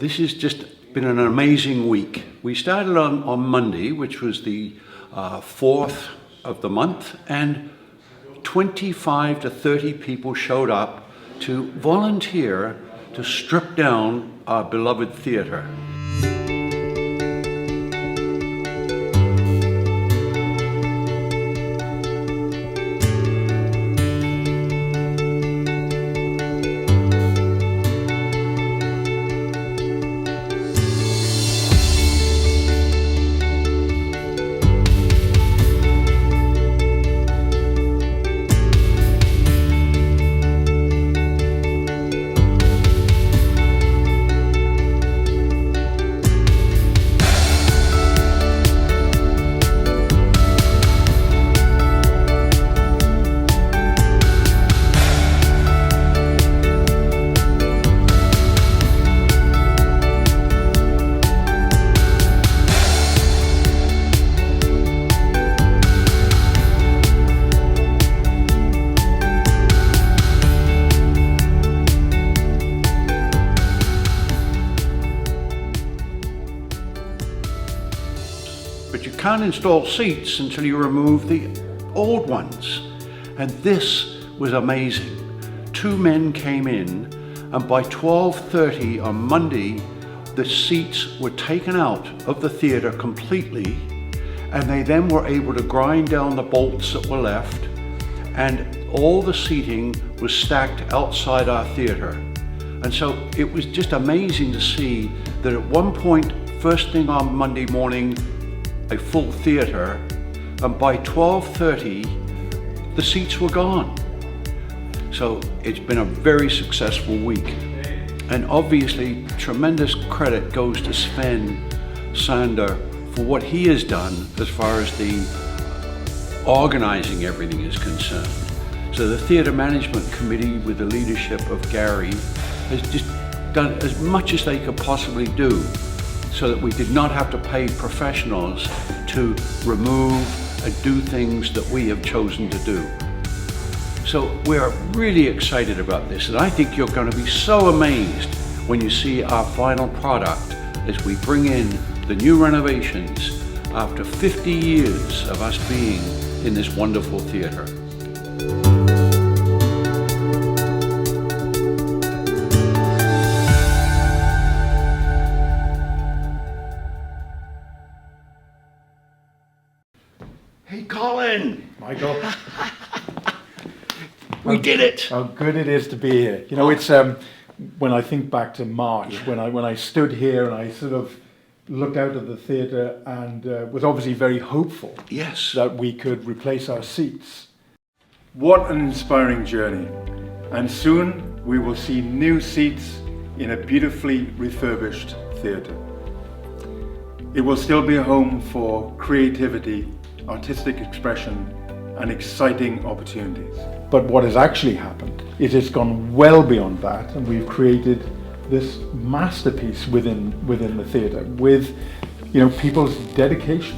This has just been an amazing week. We started on Monday, which was the 4th of the month, and 25 to 30 people showed up to volunteer to strip down our beloved theatre. But you can't install seats until you remove the old ones. And this was amazing. 2 men came in, and by 12:30 on Monday, the seats were taken out of the theatre completely, and they then were able to grind down the bolts that were left, and all the seating was stacked outside our theatre. And so it was just amazing to see that at one point, first thing on Monday morning, a full theatre, and by 12:30 the seats were gone. So it's been a very successful week, and obviously tremendous credit goes to Sven Sander for what he has done as far as the organizing everything is concerned. So the theatre management committee, with the leadership of Gary, has just done as much as they could possibly do, so that we did not have to pay professionals to remove and do things that we have chosen to do. So we're really excited about this, and I think you're going to be so amazed when you see our final product as we bring in the new Renovations after 50 years of us being in this wonderful theatre. Hey, Colin! Michael. We did it! How good it is to be here. You know, it's when I think back to March, when I stood here and I sort of looked out at the theatre and was obviously very hopeful that we could replace our seats. What an inspiring journey. And soon we will see new seats in a beautifully refurbished theatre. It will still be a home for creativity, artistic expression, and exciting opportunities. But what has actually happened is it's gone well beyond that, and we've created this masterpiece within the theatre with, you know, people's dedication.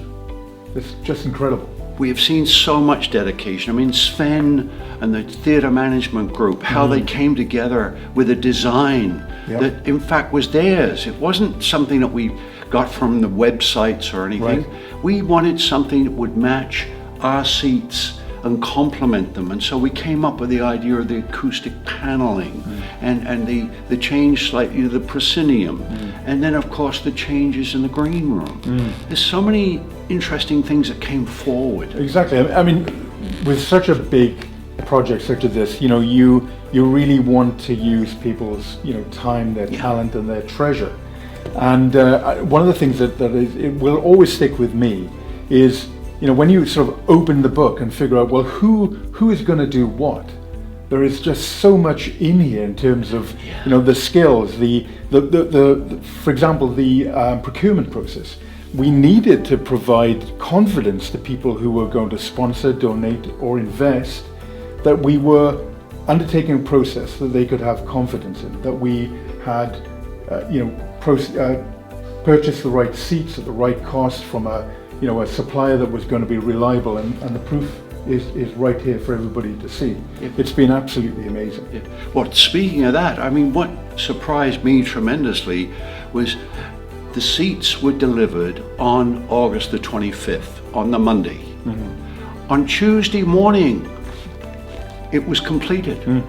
It's just incredible. We have seen so much dedication. I mean, Sven and the theatre management group, how they came together with a design that in fact was theirs. It wasn't something that we got from the websites or anything. Right. We wanted something that would match our seats and complement them, and so we came up with the idea of the acoustic paneling and the change slightly to the proscenium, and then of course the changes in the green room. There's so many interesting things that came forward. Exactly. I mean, with such a big project such as this, you know, you really want to use people's, you know, time, their talent, and their treasure. And one of the things that it will always stick with me is, you know, when you sort of open the book and figure out, well, who is going to do what? There is just so much in here in terms of, you know, the skills, the for example, the procurement process. We needed to provide confidence to people who were going to sponsor, donate, or invest, that we were undertaking a process that they could have confidence in, that we had, you know, purchased the right seats at the right cost from a supplier that was going to be reliable, and the proof is right here for everybody to see. It's been absolutely amazing. Well, speaking of that, I mean, what surprised me tremendously was the seats were delivered on August the 25th, on the Monday. On Tuesday morning, it was completed.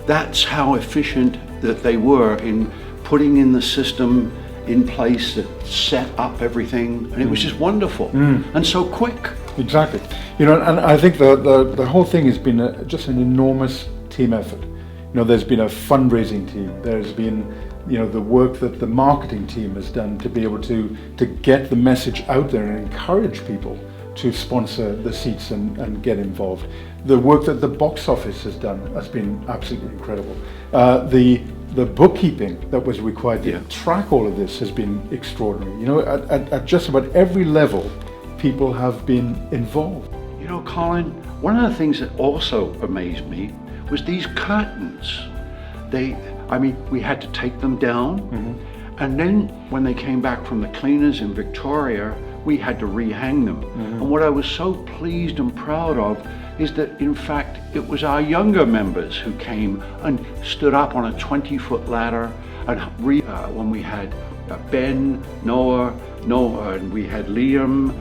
That's how efficient that they were in putting in the system in place that set up everything, and it was just wonderful and so quick. Exactly. You know, and I think the whole thing has been just an enormous team effort. You know, there's been a fundraising team. There's been, you know, the work that the marketing team has done to be able to get the message out there and encourage people to sponsor the seats and get involved. The work that the box office has done has been absolutely incredible. The bookkeeping that was required to track all of this has been extraordinary. You know, at just about every level, people have been involved. You know, Colin, one of the things that also amazed me was these curtains. We had to take them down, and then when they came back from the cleaners in Victoria, we had to rehang them. And what I was so pleased and proud of is that, in fact, it was our younger members who came and stood up on a 20-foot ladder, and when we had Ben, Noah, and we had Liam,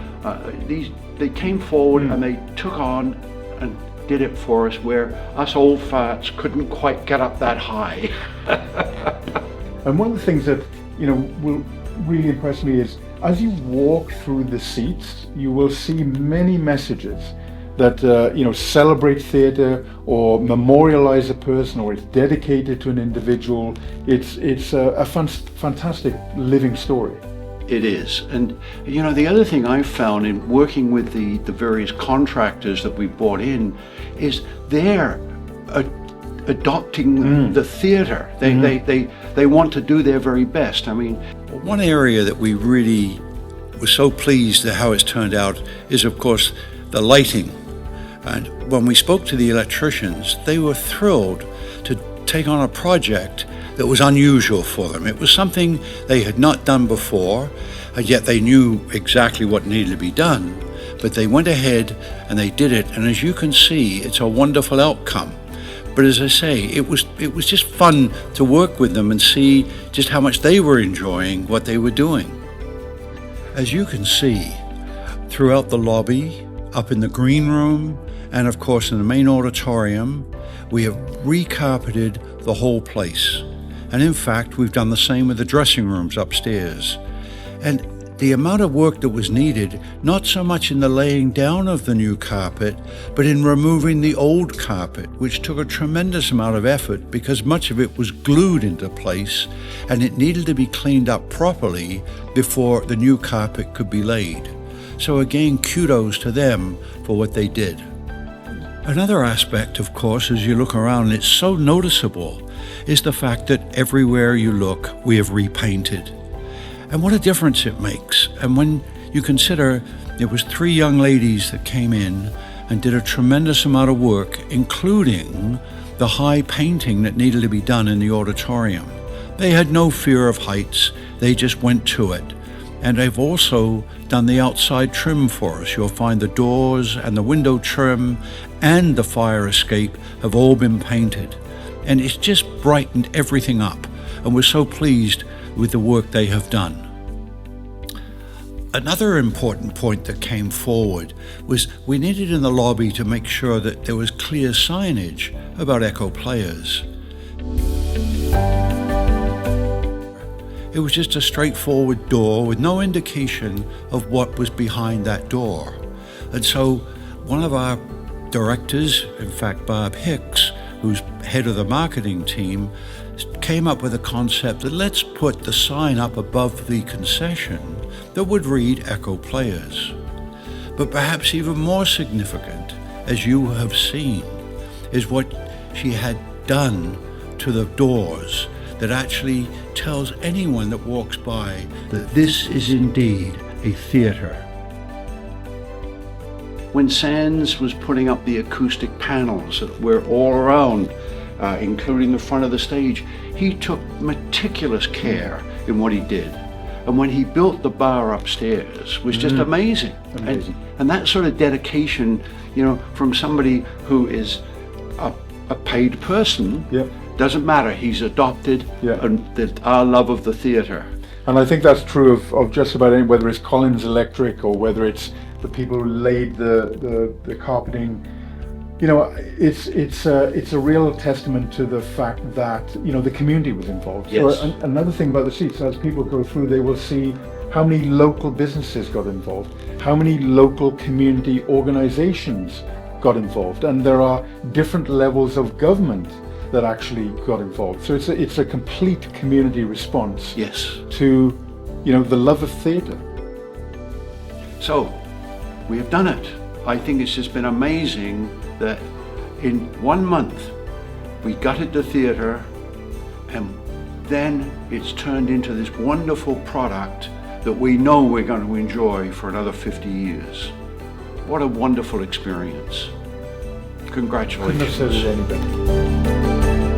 they came forward and they took on and did it for us, where us old farts couldn't quite get up that high. And one of the things that, you know, will really impress me is as you walk through the seats, you will see many messages that you know, celebrate theatre or memorialize a person, or it's dedicated to an individual. It's a fantastic living story. It is. And you know, the other thing I've found in working with the various contractors that we brought in is they're adopting the theatre. They want to do their very best. I mean, one area that we really were so pleased at how it's turned out is, of course, the lighting. And when we spoke to the electricians, they were thrilled to take on a project that was unusual for them. It was something they had not done before, and yet they knew exactly what needed to be done. But they went ahead and they did it, and as you can see, it's a wonderful outcome. But as I say, it was just fun to work with them and see just how much they were enjoying what they were doing. As you can see, throughout the lobby, up in the green room, and of course in the main auditorium, we have recarpeted the whole place. And in fact, we've done the same with the dressing rooms upstairs. And the amount of work that was needed, not so much in the laying down of the new carpet, but in removing the old carpet, which took a tremendous amount of effort because much of it was glued into place and it needed to be cleaned up properly before the new carpet could be laid. So again, kudos to them for what they did. Another aspect, of course, as you look around, and it's so noticeable, is the fact that everywhere you look, we have repainted. And what a difference it makes. And when you consider it was 3 young ladies that came in and did a tremendous amount of work, including the high painting that needed to be done in the auditorium. They had no fear of heights, they just went to it. And they've also done the outside trim for us. You'll find the doors and the window trim and the fire escape have all been painted. And it's just brightened everything up. And we're so pleased with the work they have done. Another important point that came forward was we needed in the lobby to make sure that there was clear signage about Echo Players. It was just a straightforward door with no indication of what was behind that door. And so one of our directors, in fact Barb Hicks, who's head of the marketing team, came up with a concept that let's put the sign up above the concession that would read Echo Players. But perhaps even more significant, as you have seen, is what she had done to the doors that actually tells anyone that walks by that this is indeed a theatre. When Sands was putting up the acoustic panels that were all around, including the front of the stage, he took meticulous care in what he did. And when he built the bar upstairs was just amazing. And that sort of dedication, you know, from somebody who is a paid person, doesn't matter. He's adopted and our love of the theatre. And I think that's true of just about any, whether it's Collins Electric or whether it's the people who laid the carpeting. You know, it's a real testament to the fact that, you know, the community was involved. Yes. So another thing about the seats, as people go through, they will see how many local businesses got involved, how many local community organizations got involved, and there are different levels of government that actually got involved. So it's a complete community response Yes. to, you know, the love of theatre. So, we have done it. I think it's just been amazing that in 1 month we gutted the theatre, and then it's turned into this wonderful product that we know we're going to enjoy for another 50 years. What a wonderful experience. Couldn't have said Congratulations. it any better.